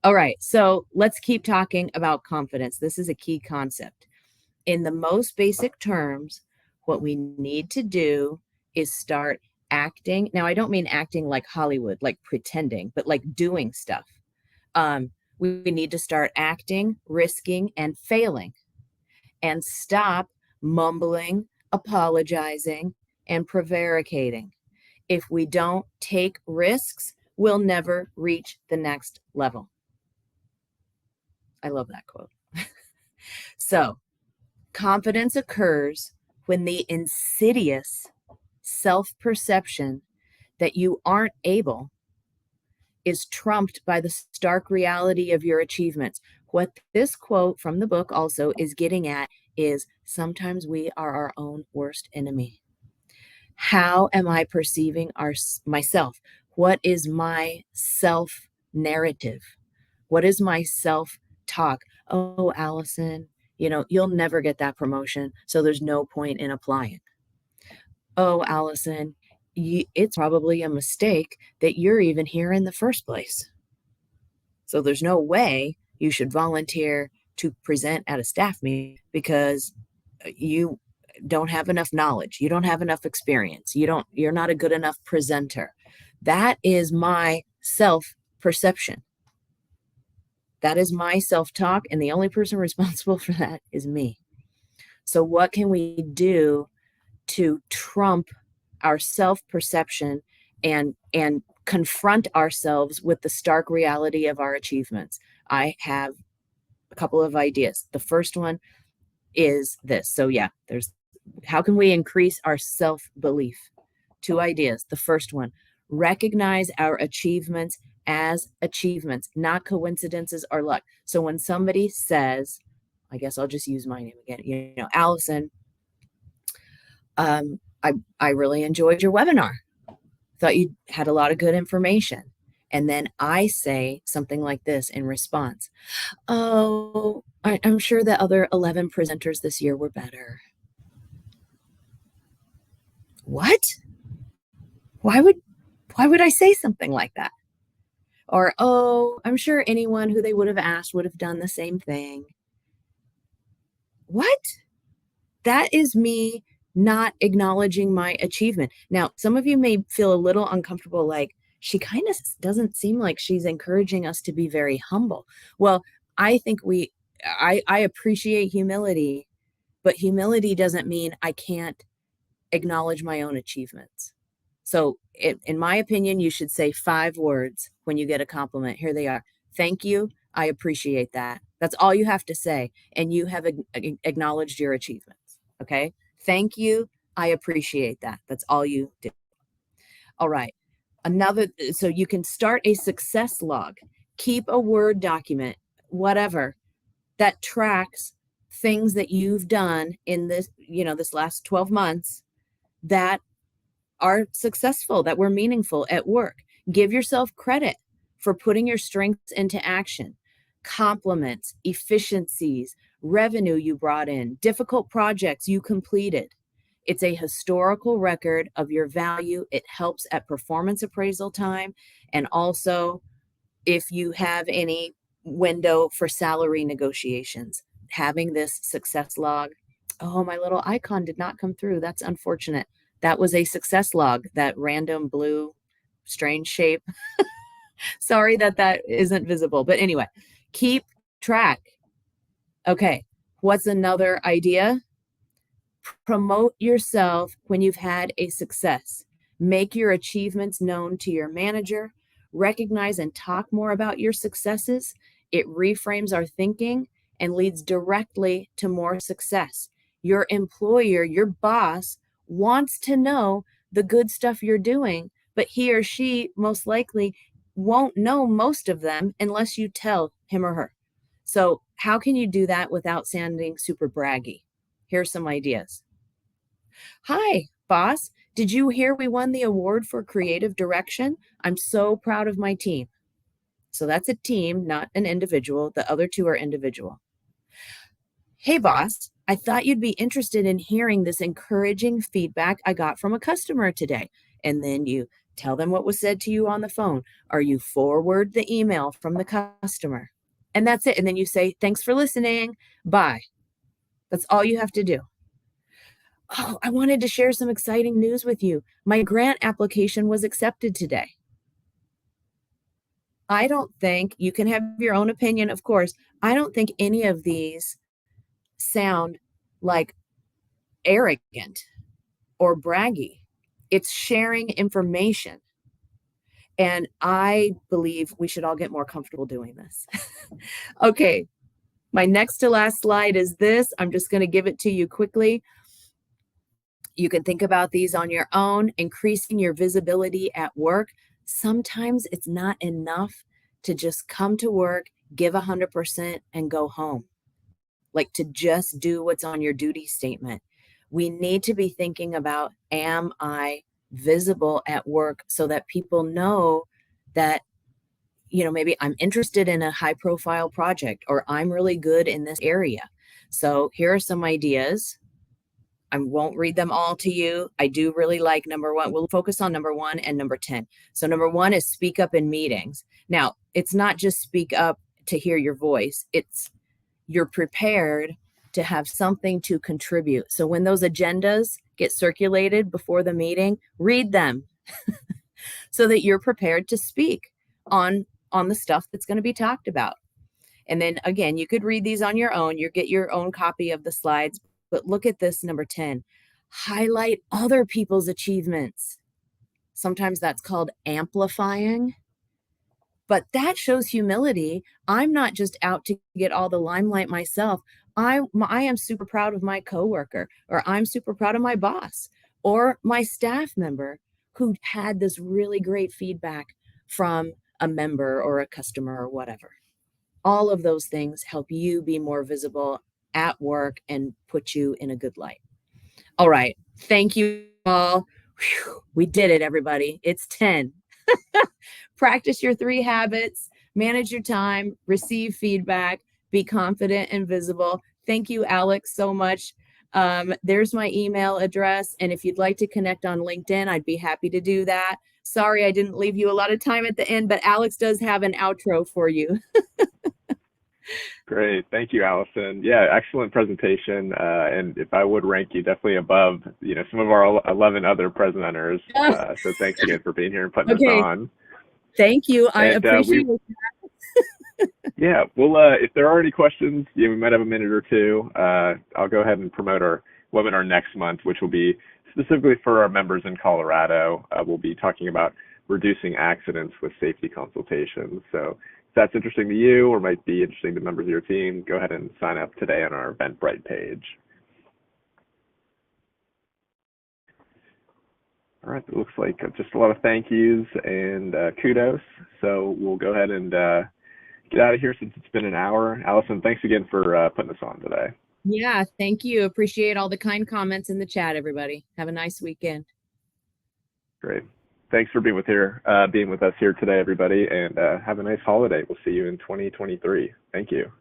All right, so let's keep talking about confidence. This is a key concept. In the most basic terms, what we need to do is start acting. Now, I don't mean acting like Hollywood, like pretending, but like doing stuff. We need to start acting, risking, and failing, and stop mumbling, apologizing, and prevaricating. If we don't take risks, we'll never reach the next level. I love that quote. So, confidence occurs when the insidious self-perception that you aren't able is trumped by the stark reality of your achievements. What this quote from the book also is getting at is sometimes we are our own worst enemy. How am I perceiving myself? What is my self narrative? What is my self talk? Oh, Allison, you'll never get that promotion, so there's no point in applying. Oh, Allison, it's probably a mistake that you're even here in the first place. So there's no way you should volunteer to present at a staff meeting because you don't have enough knowledge, you don't have enough experience, you're not a good enough presenter. That is my self-perception. That is my self-talk, and the only person responsible for that is me. So what can we do to trump our self-perception and confront ourselves with the stark reality of our achievements? I have a couple of ideas. The first one is this. So yeah, there's how can we increase our self-belief? 2 ideas. The first one, recognize our achievements as achievements, not coincidences or luck. So when somebody says, I guess I'll just use my name again, Allison, I really enjoyed your webinar. Thought you had a lot of good information. And then I say something like this in response. Oh, I'm sure the other 11 presenters this year were better. What? Why would I say something like that? Or, oh, I'm sure anyone who they would have asked would have done the same thing. What? That is me not acknowledging my achievement. Now, some of you may feel a little uncomfortable, like, she kind of doesn't seem like she's encouraging us to be very humble. Well, I think I appreciate humility, but humility doesn't mean I can't acknowledge my own achievements. So in my opinion, you should say 5 words when you get a compliment. Here they are. Thank you. I appreciate that. That's all you have to say. And you have acknowledged your achievements. Okay. Thank you. I appreciate that. That's all you do. All right. So you can start a success log, keep a Word document, whatever, that tracks things that you've done in this, this last 12 months that are successful, that were meaningful at work. Give yourself credit for putting your strengths into action. Compliments, efficiencies, revenue you brought in, difficult projects you completed. It's a historical record of your value. It helps at performance appraisal time. And also, if you have any window for salary negotiations, having this success log. Oh, my little icon did not come through. That's unfortunate. That was a success log, that random blue strange shape. Sorry that isn't visible. But anyway, keep track. Okay, what's another idea? Promote yourself when you've had a success. Make your achievements known to your manager. Recognize and talk more about your successes. It reframes our thinking and leads directly to more success. Your employer, your boss, wants to know the good stuff you're doing, but he or she most likely won't know most of them unless you tell him or her. So how can you do that without sounding super braggy? Here's some ideas. Hi, boss. Did you hear we won the award for creative direction? I'm so proud of my team. So that's a team, not an individual. The other 2 are individual. Hey, boss. I thought you'd be interested in hearing this encouraging feedback I got from a customer today. And then you tell them what was said to you on the phone, or you forward the email from the customer. And that's it. And then you say, thanks for listening. Bye. That's all you have to do. Oh, I wanted to share some exciting news with you. My grant application was accepted today. I don't think, you can have your own opinion, of course. I don't think any of these sound like arrogant or braggy. It's sharing information. And I believe we should all get more comfortable doing this. Okay, my next to last slide is this. I'm just going to give it to you quickly. You can think about these on your own. Increasing your visibility at work. Sometimes it's not enough to just come to work, give 100%, and go home. Like to just do what's on your duty statement. We need to be thinking about, am I visible at work, so that people know that, maybe I'm interested in a high profile project, or I'm really good in this area. So here are some ideas. I won't read them all to you. I do really like number 1. We'll focus on number 1 and number 10. So number 1 is speak up in meetings. Now, it's not just speak up to hear your voice. It's you're prepared to have something to contribute. So when those agendas get circulated before the meeting, read them so that you're prepared to speak on the stuff that's going to be talked about. And then again, you could read these on your own. You get your own copy of the slides, but look at this number 10. Highlight other people's achievements. Sometimes that's called amplifying, but that shows humility. I'm not just out to get all the limelight myself. I am super proud of my coworker, or I'm super proud of my boss, or my staff member who had this really great feedback from a member or a customer or whatever. All of those things help you be more visible at work and put you in a good light. All right. Thank you all. Whew, we did it, everybody. It's 10. Practice your 3 habits, manage your time, receive feedback, be confident and visible. Thank you, Alex, so much. There's my email address. And if you'd like to connect on LinkedIn, I'd be happy to do that. Sorry, I didn't leave you a lot of time at the end, but Alex does have an outro for you. Great. Thank you, Allison. Yeah, excellent presentation. And if I would rank you definitely above, some of our 11 other presenters. So thanks again for being here and putting this on. Thank you. I appreciate it. Yeah. Well, if there are any questions, we might have a minute or two. I'll go ahead and promote our webinar next month, which will be specifically for our members in Colorado. We'll be talking about reducing accidents with safety consultations. So if that's interesting to you or might be interesting to members of your team, go ahead and sign up today on our Eventbrite page. All right, it looks like just a lot of thank yous and kudos. So we'll go ahead and get out of here since it's been an hour. Allison, thanks again for putting this on today. Yeah, thank you. Appreciate all the kind comments in the chat, everybody. Have a nice weekend. Great. Thanks for being with us here today, everybody, and have a nice holiday. We'll see you in 2023. Thank you.